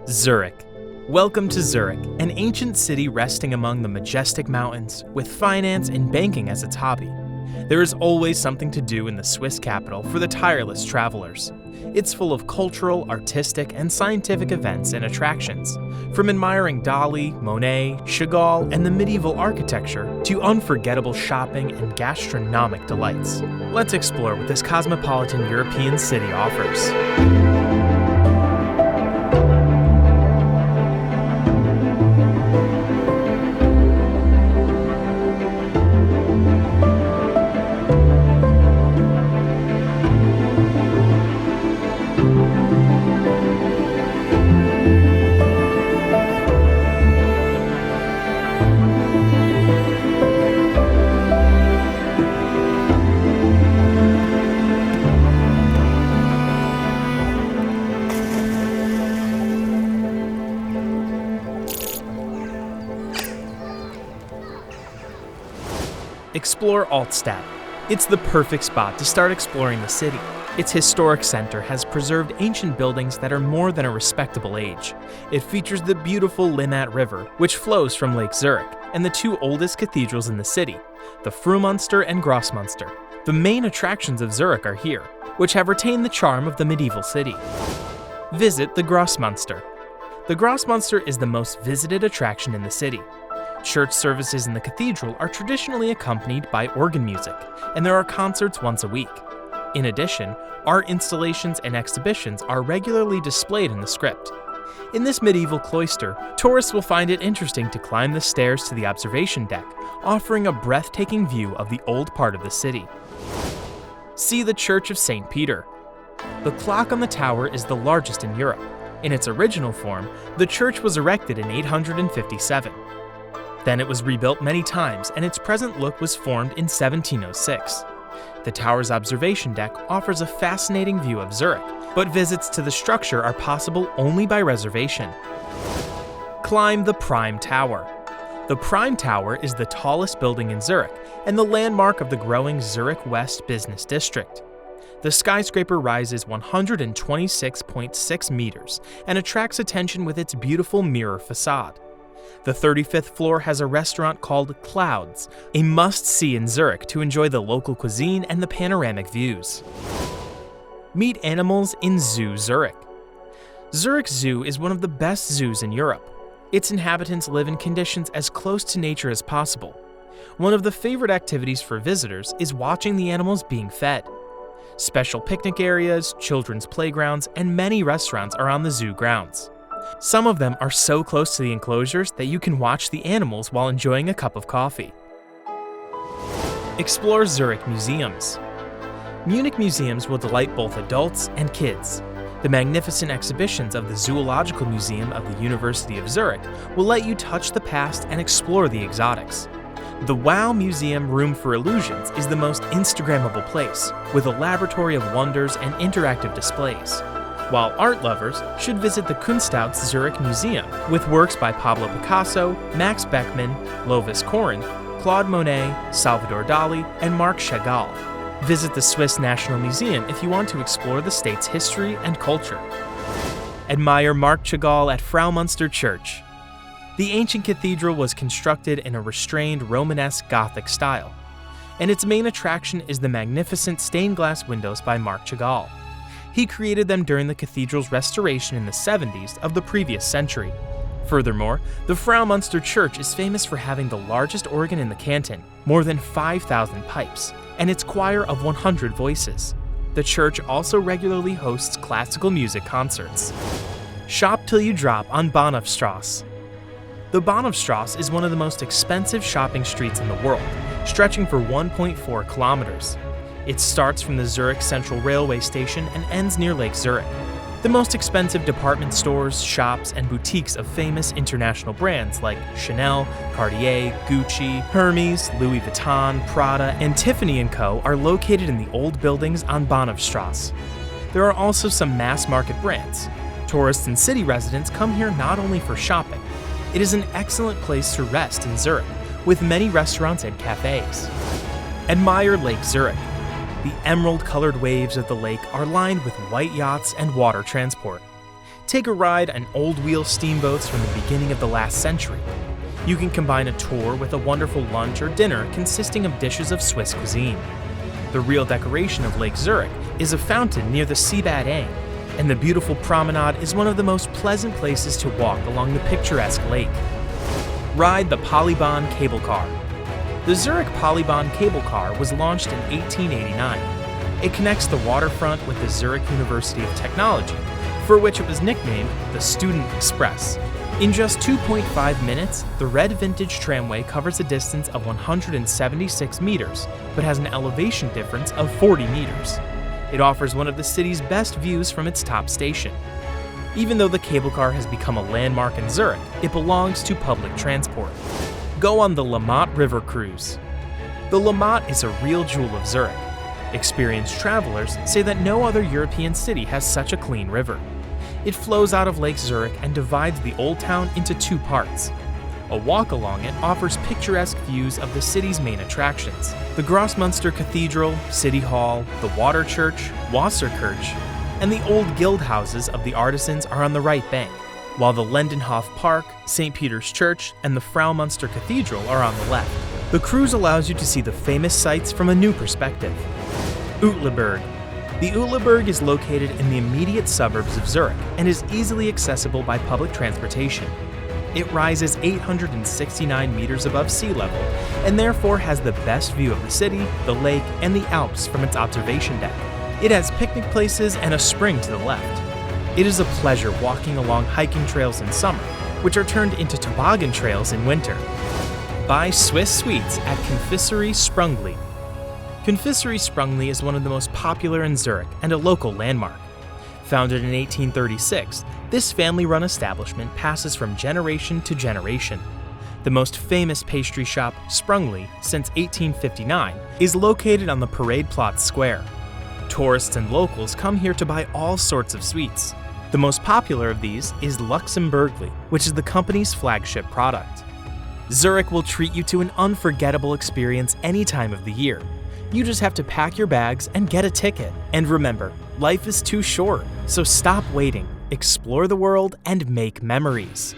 Zurich. Welcome to Zurich, an ancient city resting among the majestic mountains, with finance and banking as its hobby. There is always something to do in the Swiss capital for the tireless travelers. It's full of cultural, artistic, and scientific events and attractions, from admiring Dali, Monet, Chagall, and the medieval architecture to unforgettable shopping and gastronomic delights. Let's explore what this cosmopolitan European city offers. Explore Altstadt. It's the perfect spot to start exploring the city. Its historic center has preserved ancient buildings that are more than a respectable age. It features the beautiful Limmat River, which flows from Lake Zurich, and the two oldest cathedrals in the city, the Fraumünster and Grossmünster. The main attractions of Zurich are here, which have retained the charm of the medieval city. Visit the Grossmünster. The Grossmünster is the most visited attraction in the city. Church services in the cathedral are traditionally accompanied by organ music, and there are concerts once a week. In addition, art installations and exhibitions are regularly displayed in the crypt. In this medieval cloister, tourists will find it interesting to climb the stairs to the observation deck, offering a breathtaking view of the old part of the city. See the Church of St. Peter. The clock on the tower is the largest in Europe. In its original form, the church was erected in 857. Then it was rebuilt many times, and its present look was formed in 1706. The tower's observation deck offers a fascinating view of Zurich, but visits to the structure are possible only by reservation. Climb the Prime Tower. The Prime Tower is the tallest building in Zurich and the landmark of the growing Zurich West business district. The skyscraper rises 126.6 meters and attracts attention with its beautiful mirror facade. The 35th floor has a restaurant called Clouds, a must-see in Zurich to enjoy the local cuisine and the panoramic views. Meet animals in Zoo Zurich. Zurich Zoo is one of the best zoos in Europe. Its inhabitants live in conditions as close to nature as possible. One of the favorite activities for visitors is watching the animals being fed. Special picnic areas, children's playgrounds, and many restaurants are on the zoo grounds. Some of them are so close to the enclosures that you can watch the animals while enjoying a cup of coffee. Explore Zurich Museums. Munich museums will delight both adults and kids. The magnificent exhibitions of the Zoological Museum of the University of Zurich will let you touch the past and explore the exotics. The Wow Museum Room for Illusions is the most Instagrammable place, with a laboratory of wonders and interactive displays. While art lovers should visit the Kunsthaus Zurich Museum, with works by Pablo Picasso, Max Beckmann, Lovis Corinth, Claude Monet, Salvador Dali, and Marc Chagall. Visit the Swiss National Museum if you want to explore the state's history and culture. Admire Marc Chagall at Fraumünster Church. The ancient cathedral was constructed in a restrained Romanesque Gothic style, and its main attraction is the magnificent stained glass windows by Marc Chagall. He created them during the cathedral's restoration in the 70s of the previous century. Furthermore, the Fraumünster Church is famous for having the largest organ in the canton, more than 5,000 pipes, and its choir of 100 voices. The church also regularly hosts classical music concerts. Shop till you drop on Bahnhofstrasse. The Bahnhofstrasse is one of the most expensive shopping streets in the world, stretching for 1.4 kilometers. It starts from the Zurich Central Railway Station and ends near Lake Zurich. The most expensive department stores, shops, and boutiques of famous international brands like Chanel, Cartier, Gucci, Hermes, Louis Vuitton, Prada, and Tiffany & Co. are located in the old buildings on Bahnhofstrasse. There are also some mass-market brands. Tourists and city residents come here not only for shopping. It is an excellent place to rest in Zurich, with many restaurants and cafes. Admire Lake Zurich. The emerald-colored waves of the lake are lined with white yachts and water transport. Take a ride on old-wheel steamboats from the beginning of the last century. You can combine a tour with a wonderful lunch or dinner consisting of dishes of Swiss cuisine. The real decoration of Lake Zurich is a fountain near the Seebad Eng, and the beautiful promenade is one of the most pleasant places to walk along the picturesque lake. Ride the Polybahn Cable Car. The Zurich Polybahn Cable Car was launched in 1889. It connects the waterfront with the Zurich University of Technology, for which it was nicknamed the Student Express. In just 2.5 minutes, the red vintage tramway covers a distance of 176 meters, but has an elevation difference of 40 meters. It offers one of the city's best views from its top station. Even though the cable car has become a landmark in Zurich, it belongs to public transport. Go on the Limmat River cruise. The Limmat is a real jewel of Zurich. Experienced travelers say that no other European city has such a clean river. It flows out of Lake Zurich and divides the Old Town into two parts. A walk along it offers picturesque views of the city's main attractions. The Grossmünster Cathedral, City Hall, the Water Church, Wasserkirche, and the old guild houses of the artisans are on the right bank, while the Lindenhof Park, St. Peter's Church, and the Fraumünster Cathedral are on the left. The cruise allows you to see the famous sights from a new perspective. Uetliberg. The Uetliberg is located in the immediate suburbs of Zurich and is easily accessible by public transportation. It rises 869 meters above sea level and therefore has the best view of the city, the lake, and the Alps from its observation deck. It has picnic places and a spring to the left. It is a pleasure walking along hiking trails in summer, which are turned into toboggan trails in winter. Buy Swiss sweets at Confiserie Sprüngli. Confiserie Sprüngli is one of the most popular in Zurich and a local landmark. Founded in 1836, this family-run establishment passes from generation to generation. The most famous pastry shop, Sprüngli, since 1859, is located on the Paradeplatz Square. Tourists and locals come here to buy all sorts of sweets. The most popular of these is Luxemburgli, which is the company's flagship product. Zurich will treat you to an unforgettable experience any time of the year. You just have to pack your bags and get a ticket. And remember, life is too short, so stop waiting, explore the world, and make memories.